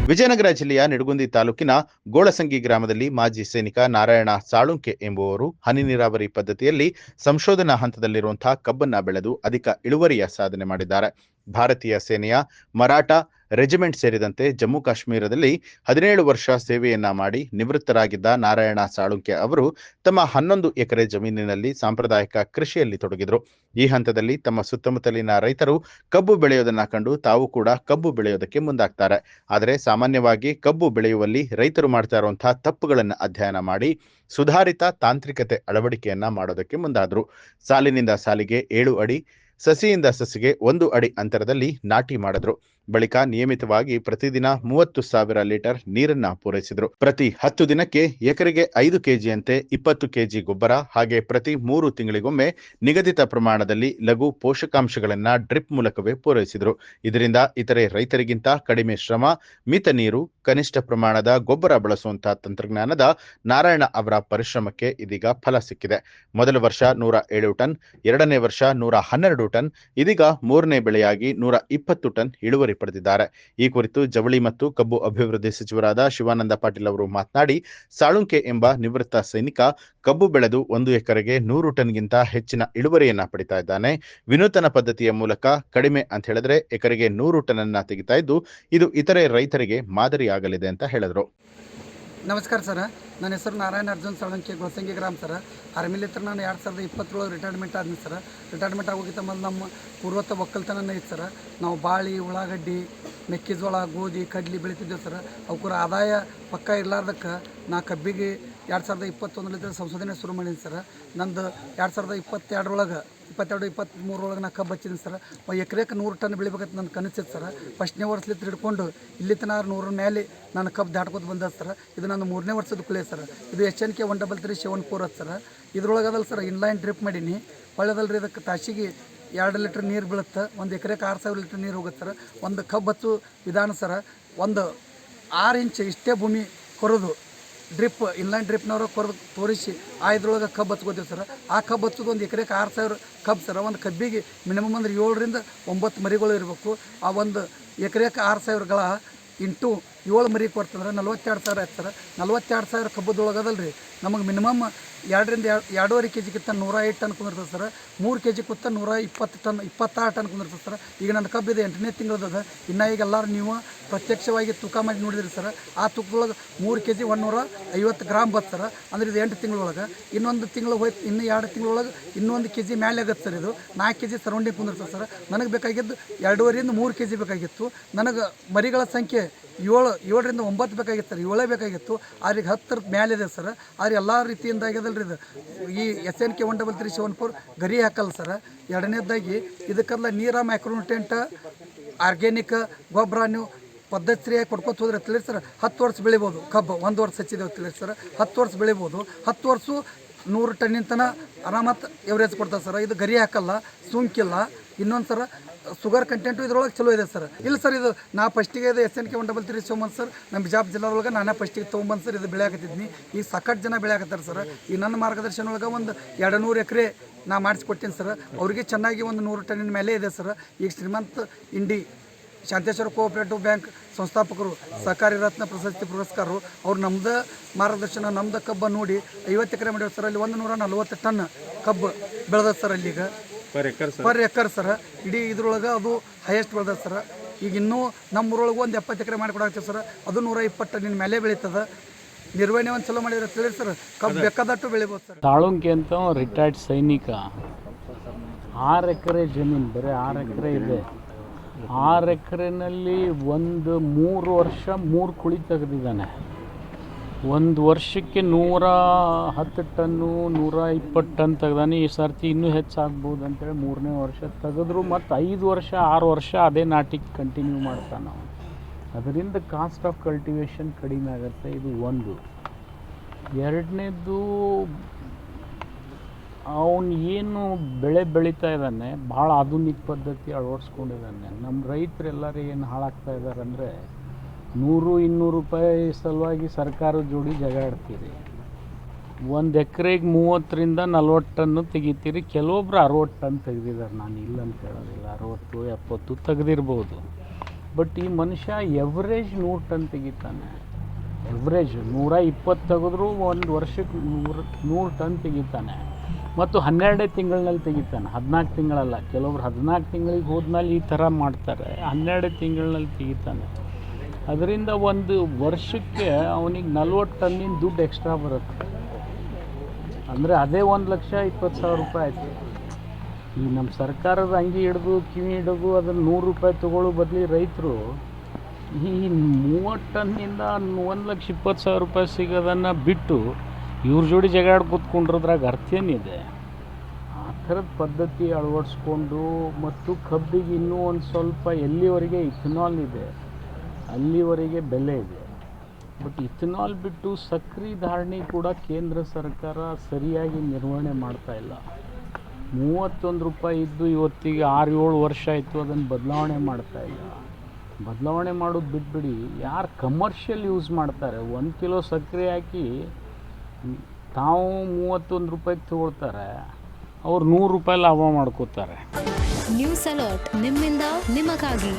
ವಿಜಯನಗರ ಜಿಲ್ಲೆಯ ನಿಡಗುಂದಿ ತಾಲೂಕಿನ ಗೋಳಸಂಗಿ ಗ್ರಾಮದಲ್ಲಿ ಮಾಜಿ ಸೈನಿಕ ನಾರಾಯಣ ಸಾಳುಂಕೆ ಎಂಬುವರು ಹನಿ ನೀರಾವರಿ ಪದ್ಧತಿಯಲ್ಲಿ ಸಂಶೋಧನಾ ಹಂತದಲ್ಲಿರುವಂತಹ ಕಬ್ಬನ್ನ ಬೆಳೆದು ಅಧಿಕ ಇಳುವರಿಯ ಸಾಧನೆ ಮಾಡಿದ್ದಾರೆ. ಭಾರತೀಯ ಸೇನೆಯ ಮರಾಠ ರೆಜಿಮೆಂಟ್ ಸೇರಿದಂತೆ ಜಮ್ಮು ಕಾಶ್ಮೀರದಲ್ಲಿ 17 ವರ್ಷ ಸೇವೆಯನ್ನ ಮಾಡಿ ನಿವೃತ್ತರಾಗಿದ್ದ ನಾರಾಯಣ ಸಾಳುಂಕೆ ಅವರು ತಮ್ಮ 11 ಎಕರೆ ಜಮೀನಿನಲ್ಲಿ ಸಾಂಪ್ರದಾಯಿಕ ಕೃಷಿಯಲ್ಲಿ ತೊಡಗಿದ್ರು. ಈ ಹಂತದಲ್ಲಿ ತಮ್ಮ ಸುತ್ತಮುತ್ತಲಿನ ರೈತರು ಕಬ್ಬು ಬೆಳೆಯೋದನ್ನ ಕಂಡು ತಾವು ಕೂಡ ಕಬ್ಬು ಬೆಳೆಯೋದಕ್ಕೆ ಮುಂದಾಗ್ತಾರೆ. ಆದರೆ ಸಾಮಾನ್ಯವಾಗಿ ಕಬ್ಬು ಬೆಳೆಯುವಲ್ಲಿ ರೈತರು ಮಾಡ್ತಾ ಇರುವಂತಹ ತಪ್ಪುಗಳನ್ನು ಅಧ್ಯಯನ ಮಾಡಿ ಸುಧಾರಿತ ತಾಂತ್ರಿಕತೆ ಅಳವಡಿಕೆಯನ್ನ ಮಾಡೋದಕ್ಕೆ ಮುಂದಾದ್ರು. ಸಾಲಿನಿಂದ ಸಾಲಿಗೆ 7 ಅಡಿ, ಸಸಿಯಿಂದ ಸಸಿಗೆ 1 ಅಡಿ ಅಂತರದಲ್ಲಿ ನಾಟಿ ಮಾಡಿದ್ರು. ಬಳಿಕ ನಿಯಮಿತವಾಗಿ ಪ್ರತಿದಿನ 30,000 ಲೀಟರ್ ನೀರನ್ನ ಪೂರೈಸಿದ್ರು. ಪ್ರತಿ 10 ದಿನಕ್ಕೆ ಎಕರೆಗೆ 5 ಕೆಜಿಯಂತೆ 20 ಕೆಜಿ ಗೊಬ್ಬರ, ಹಾಗೆ ಪ್ರತಿ 3 ತಿಂಗಳಿಗೊಮ್ಮೆ ನಿಗದಿತ ಪ್ರಮಾಣದಲ್ಲಿ ಲಘು ಪೋಷಕಾಂಶಗಳನ್ನ ಡ್ರಿಪ್ ಮೂಲಕವೇ ಪೂರೈಸಿದ್ರು. ಇದರಿಂದ ಇತರೆ ರೈತರಿಗಿಂತ ಕಡಿಮೆ ಶ್ರಮ, ಮಿತ ನೀರು, ಕನಿಷ್ಠ ಪ್ರಮಾಣದ ಗೊಬ್ಬರ ಬಳಸುವಂತಹ ತಂತ್ರಜ್ಞಾನದ ನಾರಾಯಣ ಅವರ ಪರಿಶ್ರಮಕ್ಕೆ ಇದೀಗ ಫಲ ಸಿಕ್ಕಿದೆ. ಮೊದಲ ವರ್ಷ 107 ಟನ್, ಎರಡನೇ ವರ್ಷ 112 ಟನ್, ಇದೀಗ ಮೂರನೇ ಬೆಳೆಯಾಗಿ 120 ಟನ್ ಇಳುವರಿ ಪಡೆದಿದ್ದಾರೆ. ಈ ಕುರಿತು ಜವಳಿ ಮತ್ತು ಕಬ್ಬು ಅಭಿವೃದ್ಧಿ ಸಚಿವರಾದ ಶಿವಾನಂದ ಪಾಟೀಲ್ ಅವರು ಮಾತನಾಡಿ, ಸಾಳುಂಕೆ ಎಂಬ ನಿವೃತ್ತ ಸೈನಿಕ ಕಬ್ಬು ಬೆಳೆದು 1 ಎಕರೆಗೆ 100 ಟನ್ಗಿಂತ ಹೆಚ್ಚಿನ ಇಳುವರಿಯನ್ನ ಪಡಿತಾ ಇದ್ದಾನೆ. ವಿನೂತನ ಪದ್ಧತಿಯ ಮೂಲಕ ಕಡಿಮೆ ಅಂತ ಹೇಳಿದ್ರೆ ಎಕರೆಗೆ 100 ಟನ್ ಅನ್ನ ತೆಗಿತಾ ಇದ್ದು, ಇದು ಇತರೆ ರೈತರಿಗೆ ಮಾದರಿಯಾಗಲಿದೆ ಅಂತ ಹೇಳಿದ್ರು. ನಮಸ್ಕಾರ ಸರ್, ನನ್ನ ಹೆಸರು ನಾರಾಯಣ ಅರ್ಜುನ್ ಸಾಳುಂಕೆ, ಗೋಳಸಂಗಿ ಗ್ರಾಮ ಸರ್. ಆರ್ಮಿಲಿತ್ರ ನಾನು 2020 ರಿಟೈರ್ಮೆಂಟ್ ಆದ್ನಿ ಸರ್. ರಿಟೈರ್ಮೆಂಟ್ ಆಗೋಕ್ಕಿಂತ ಮೊದಲು ನಮ್ಮ ಪೂರ್ವತ ಒಕ್ಕಲ್ತನ ಇತ್ತು ಸರ್. ನಾವು ಬಾಳಿ, ಉಳ್ಳಾಗಡ್ಡಿ, ಮೆಕ್ಕೆಜೋಳ, ಗೋಧಿ, ಕಡ್ಲಿ ಬೆಳಿತಿದ್ದೇವೆ ಸರ್. ಅವಕ್ಕೂರ ಆದಾಯ ಪಕ್ಕ ಇರಲಾರ್ದಕ್ಕೆ ನಾ ಕಬ್ಬಿಗೆ 2021 ಸಂಶೋಧನೆ ಶುರು ಮಾಡೀನಿ ಸರ್. ನಂದು 2022 23 ನಾ ಕಬ್ಬು ಹಚ್ಚಿದ್ದೀನಿ ಸರ್. ಎಕರೆಗೆ 100 ಟನ್ ಬೆಳಿಬೇಕಂತ ನನ್ನ ಕನಸಿತ್ತು ಸರ್. ಫಸ್ಟ್ನೇ ವರ್ಷಲಿತ್ತು ಹಿಡ್ಕೊಂಡು ಇಲ್ಲಿ ತನಕ 100 ಮೇಲೆ ನಾನು ಕಬ್ಬು ದಾಟ್ಕೊತ ಬಂದ ಸರ್. ಇದು ನನ್ನ 3ನೇ ವರ್ಷದ ಕುಳೆ ಸರ್. ಇದು HNK 13374 ಅದು ಸರ್. ಇದ್ರೊಳಗದಲ್ಲ ಸರ್ ಇನ್ಲೈನ್ ಡ್ರಿಪ್ ಮಾಡೀನಿ. ಒಳ್ಳೆದಲ್ರಿ, ಇದಕ್ಕೆ ತಾಸಿಗೆ 2 ಲೀಟ್ರ್ ನೀರು ಬೀಳುತ್ತೆ. 1 ಎಕರೆಗೆ 6,000 ಲೀಟ್ರ್ ನೀರು ಹೋಗುತ್ತೆ ಸರ್. ಒಂದು ಕಬ್ಬು ಹಚ್ಚು ವಿಧಾನ ಸರ, ಒಂದು 6 ಇಂಚ್ ಇಷ್ಟೇ ಭೂಮಿ ಕೊರೋದು ಡ್ರಿಪ್, ಇನ್ಲೈನ್ ಡ್ರಿಪ್ನವರು ಕೊರೆದು ತೋರಿಸಿ ಇದ್ರೊಳಗೆ ಕಬ್ಬು ಹಚ್ಕೋತೀವಿ ಸರ್. ಆ ಕಬ್ಬು ಹಚ್ಚೋದು 1 ಎಕರೆಗೆ 6,000 ಕಬ್ಬು ಸರ್. ಒಂದು ಕಬ್ಬಿಗೆ ಮಿನಿಮಮ್ ಅಂದ್ರೆ 7 ರಿಂದ 9 ಮರಿಗಳು ಇರಬೇಕು. ಆ ಒಂದು ಎಕರೆಗೆ 6,000ಗಳ ಇಂಟು 7 ಮರಿ ಕೊಡ್ತಂದ್ರೆ 42,000 ಆಯ್ತು ಸರ್. 42,000 ಕಬ್ಬದೊಳಗದಲ್ರಿ ನಮಗೆ ಮಿನಿಮಮ್ 2 ರಿಂದ 2.5 ಕೆಜಿ ಕಿತ್ತ 105 ಟನ್ ಕುಂದಿರ್ತದೆ ಸರ್. 3 ಕೆಜಿ ಕುತ್ತ 120 ಟನ್ 26 ಟನ್ ಕುಂದಿರ್ತದೆ ಸರ್. ಈಗ ನನ್ನ ಕಬ್ಬಿದೆ 8ನೇ ತಿಂಗಳದ. ಇನ್ನು ಈಗ ಎಲ್ಲರೂ ನೀವು ಪ್ರತ್ಯಕ್ಷವಾಗಿ ತೂಕ ಮಾಡಿ ನೋಡಿದ್ರಿ ಸರ್. ಆ ತೂಕದೊಳಗೆ 3 ಕೆಜಿ 150 ಗ್ರಾಮ್ ಬತ್ತು ಸರ್. ಅಂದ್ರೆ ಇದು 8 ತಿಂಗಳೊಳಗೆ. ಇನ್ನೊಂದು ತಿಂಗಳು ಹೋಯ್ತು, ಇನ್ನು 2 ತಿಂಗಳೊಳಗೆ ಇನ್ನೊಂದು ಕೆಜಿ ಮೇಲೆ ಆಗುತ್ತೆ ಸರ್. ಇದು 4 ಕೆಜಿ ಸರೌಂಡಿಂಗ್ ಕುಂದಿರ್ತದೆ ಸರ್. ನನಗೆ ಬೇಕಾಗಿದ್ದು 2.5 ರಿಂದ 3 ಕೆಜಿ ಬೇಕಾಗಿತ್ತು. ನನಗೆ ಮರಿಗಳ ಸಂಖ್ಯೆ 7 ರಿಂದ 9 ಬೇಕಾಗಿತ್ತು ಸರ್. 7 ಬೇಕಾಗಿತ್ತು. ಆದ್ರೆ 10 ಮೇಲೆ ಇದೆ ಸರ್. ಆದ್ರೆ ಎಲ್ಲ ರೀತಿಯಿಂದ ಆಗ್ಯದಲ್ರಿ ಇದು. ಈ SNK 13374 ಗರಿ ಹಾಕಲ್ಲ ಸರ್. ಎರಡನೇದಾಗಿ ಇದಕ್ಕೆಲ್ಲ ನೀರ, ಮೈಕ್ರೋನ್ಯೂಟ್ರಿಯೆಂಟ್, ಆರ್ಗ್ಯಾನಿಕ್ ಗೊಬ್ಬರ ನೀವು ಪದ್ಧತಿಯಾಗಿ ಕೊಡ್ಕೊತ ಹೋದ್ರೆ ತಿಳಿರಿ ಸರ್. 10 ವರ್ಷ ಬೆಳಿಬೋದು ಕಬ್ಬು. 1 ವರ್ಷ ಹಚ್ಚಿದ್ದೇವೆ ತಿಳಿರಿ ಸರ್. 10 ವರ್ಷ ಬೆಳಿಬೋದು. 10 ವರ್ಷ 100 ಟನ್ನಿಂತನ ಆರಾಮತ್ ಎವರೇಜ್ ಕೊಡ್ತಾರೆ ಸರ್. ಇದು ಗರಿ ಹಾಕಲ್ಲ, ಸುಂಕಿಲ್ಲ. ಇನ್ನೊಂದು ಸರ ಶುಗರ್ ಕಂಟೆಂಟು ಇದ್ರೊಳಗೆ ಚಲೋ ಇದೆ ಸರ್. ಇಲ್ಲ ಸರ್, ಇದು ನಾ ಫಸ್ಟಿಗೆ ಇದು SNK 13374 ಸರ್. ನಮ್ಮ ಬಿಜಾಪುರ ಜಿಲ್ಲಾದೊಳಗೆ ನಾನೇ ಫಸ್ಟಿಗೆ ತೊಗೊಂಬಂದು ಸರ್ ಇದು ಬೆಳೆಯಾಕತ್ತಿದ್ನಿ. ಈಗ ಸಾಕಷ್ಟು ಜನ ಬೆಳೆಯಾಕತ್ತಾರೆ ಸರ್. ಈ ನನ್ನ ಮಾರ್ಗದರ್ಶನ ಒಳಗೆ ಒಂದು 200 ಎಕರೆ ನಾ ಮಾಡಿಸ್ಕೊಟ್ಟೇನೆ ಸರ್. ಅವರಿಗೆ ಚೆನ್ನಾಗಿ ಒಂದು 100 ಟನ್ನಿನ ಮೇಲೆ ಇದೆ ಸರ್. ಈಗ ಶ್ರೀಮಂತ ಇಂಡಿ ಶಾಂತೇಶ್ವರ ಕೋಆಪರೇಟಿವ್ ಬ್ಯಾಂಕ್ ಸಂಸ್ಥಾಪಕರು, ಸಹಕಾರಿ ರತ್ನ ಪ್ರಶಸ್ತಿ ಪುರಸ್ಕಾರರು, ಅವ್ರು ನಮ್ದು ಮಾರ್ಗದರ್ಶನ, ನಮ್ದು ಕಬ್ಬು ನೋಡಿ 50 ಎಕರೆ ಮಾಡ್ಯಾವ ಸರ್. ಅಲ್ಲಿ 140 ಟನ್ ಕಬ್ಬು ಬೆಳೆದ ಸರ್. ಅಲ್ಲಿಗ ಪರ್ ಎಕರ್ ಸರ್. ಇಡೀ ಇದ್ರೊಳಗೆ ಅದು ಹೈಯೆಸ್ಟ್ ಬೆಳೆದ ಸರ್. ಈಗ ಇನ್ನೂ ನಮ್ಮೂರೊಳಗೆ ಒಂದು 70 ಎಕರೆ ಮಾಡಿಕೊಡಾಗ್ತದೆ ಸರ್. ಅದು 120 ಟನ್ನಿನ ಮೇಲೆ ಬೆಳೀತದೆ. ನಿರ್ವಹಣೆ ಒಂದು ಚಲೋ ಮಾಡಿದ್ರೆ ತಿಳಿರಿ ಸರ್, ಕಬ್ಬು ಬೇಕಾದಟ್ಟು ಬೆಳಿಬೋದು ಸರ್. ಸಾಳುಂಕೆ ಅಂತ ರಿಟೈರ್ಡ್ ಸೈನಿಕ. 6 ಎಕರೆ ಜಮೀನು, ಬರೀ 6 ಎಕರೆ ಇದೆ. 6 ಎಕರೆನಲ್ಲಿ ಒಂದು 3 ವರ್ಷ 3 ಕುಳಿ ತೆಗೆದಿದ್ದಾನೆ. ಒಂದು ವರ್ಷಕ್ಕೆ 110 ಟನ್ನು 120 ಟನ್ ತೆಗ್ದಾನೆ. ಈ ಸರ್ತಿ ಇನ್ನೂ ಹೆಚ್ಚಾಗ್ಬೋದು ಅಂತೇಳಿ 3ನೇ ವರ್ಷ ತೆಗೆದ್ರು. ಮತ್ತು 5 ವರ್ಷ 6 ವರ್ಷ ಅದೇ ನಾಟಿಗೆ ಕಂಟಿನ್ಯೂ ಮಾಡ್ತಾನೆ ನಾವು. ಅದರಿಂದ ಕಾಸ್ಟ್ ಆಫ್ ಕಲ್ಟಿವೇಷನ್ ಕಡಿಮೆ ಆಗುತ್ತೆ. ಇದು ಒಂದು. ಎರಡನೇದು, ಅವನು ಏನು ಬೆಳೆ ಬೆಳೀತಾ ಇದ್ದಾನೆ ಭಾಳ ಆಧುನಿಕ ಪದ್ಧತಿ ಅಳವಡಿಸ್ಕೊಂಡಿದ್ದಾನೆ. ನಮ್ಮ ರೈತರೆಲ್ಲರೂ ಏನು ಹಾಳಾಗ್ತಾ ಇದ್ದಾರೆ ಅಂದರೆ 100-200 ರೂಪಾಯಿ ಸಲುವಾಗಿ ಸರ್ಕಾರದ ಜೋಡಿ ಜಗಾಡ್ತೀರಿ. 1 ಎಕರೆಗೆ 30 ರಿಂದ 40 ಟನ್ನು ತೆಗಿತೀರಿ. ಕೆಲವೊಬ್ರು 60 ಟನ್ ತೆಗೆದಿದ್ದಾರೆ. ನಾನು ಇಲ್ಲ ಅಂತ ಹೇಳೋದಿಲ್ಲ, 60-70 ತೆಗೆದಿರ್ಬೋದು. ಬಟ್ ಈ ಮನುಷ್ಯ ಎವ್ರೇಜ್ 100 ಟನ್ ತೆಗಿತಾನೆ. ಎವ್ರೇಜ್ 120 ತೆಗೆದ್ರೂ ಒಂದು ವರ್ಷಕ್ಕೆ 100 ಟನ್ ತೆಗಿತಾನೆ. ಮತ್ತು 12 ತಿಂಗಳಿನಲ್ಲಿ ತೆಗಿತಾನೆ, 14 ತಿಂಗಳಲ್ಲ. ಕೆಲವರು 14 ತಿಂಗಳಿಗೆ ಹೋದ್ಮೇಲೆ ಈ ಥರ ಮಾಡ್ತಾರೆ, 12 ತಿಂಗಳಿನಲ್ಲಿ ತೆಗಿತಾನೆ. ಅದರಿಂದ ಒಂದು ವರ್ಷಕ್ಕೆ ಅವನಿಗೆ 40 ಟನ್ನಿನ ದುಡ್ಡು ಎಕ್ಸ್ಟ್ರಾ ಬರುತ್ತೆ. ಅಂದರೆ ಅದೇ 1,20,000 ರೂಪಾಯಿ ಆಯಿತು. ಈ ನಮ್ಮ ಸರ್ಕಾರದ ಅಂಗಿ ಹಿಡಿದು ಕಿವಿ ಹಿಡಿದು ಅದನ್ನು 100 ರೂಪಾಯಿ ತೊಗೊಳ್ಳೋ ಬದಲಿ ರೈತರು ಈ 30 ಟನ್ನಿಂದ 1,20,000 ರೂಪಾಯಿ ಸಿಗೋದನ್ನು ಬಿಟ್ಟು ಇವ್ರ ಜೋಡಿ ಜಗಾಡ್ ಕೂತ್ಕೊಂಡಿರೋದ್ರಾಗ ಅರ್ಥ ಏನಿದೆ? ಆ ಥರದ ಪದ್ಧತಿ ಅಳವಡಿಸ್ಕೊಂಡು ಮತ್ತು ಕಬ್ಬಿಗೆ ಇನ್ನೂ ಒಂದು ಸ್ವಲ್ಪ ಎಲ್ಲಿವರೆಗೆ ಇಥನಾಲ್ ಇದೆ ಅಲ್ಲಿವರೆಗೆ ಬೆಲೆ ಇದೆ. ಬಟ್ ಇಥನಾಲ್ ಬಿಟ್ಟು ಸಕ್ರೆ ಧಾರಣೆ ಕೂಡ ಕೇಂದ್ರ ಸರ್ಕಾರ ಸರಿಯಾಗಿ ನಿರ್ವಹಣೆ ಮಾಡ್ತಾಯಿಲ್ಲ. 31 ರೂಪಾಯಿ ಇದ್ದು ಇವತ್ತಿಗೆ 6-7 ವರ್ಷ ಆಯಿತು, ಅದನ್ನು ಬದಲಾವಣೆ ಮಾಡ್ತಾಯಿಲ್ಲ. ಬದಲಾವಣೆ ಮಾಡೋದು ಬಿಟ್ಬಿಡಿ, ಯಾರು ಕಮರ್ಷಿಯಲ್ ಯೂಸ್ ಮಾಡ್ತಾರೆ 1 ಕಿಲೋ ಸಕ್ಕರೆ ಹಾಕಿ ತಾವು 31 ರೂಪಾಯಿಗೆ ತೊಗೊಳ್ತಾರೆ, ಅವ್ರು 100 ರೂಪಾಯಿ ಲಾಭ ಮಾಡ್ಕೋತಾರೆ. ನ್ಯೂಸ್ ಅಲರ್ಟ್, ನಿಮ್ಮಿಂದ ನಿಮಗಾಗಿ.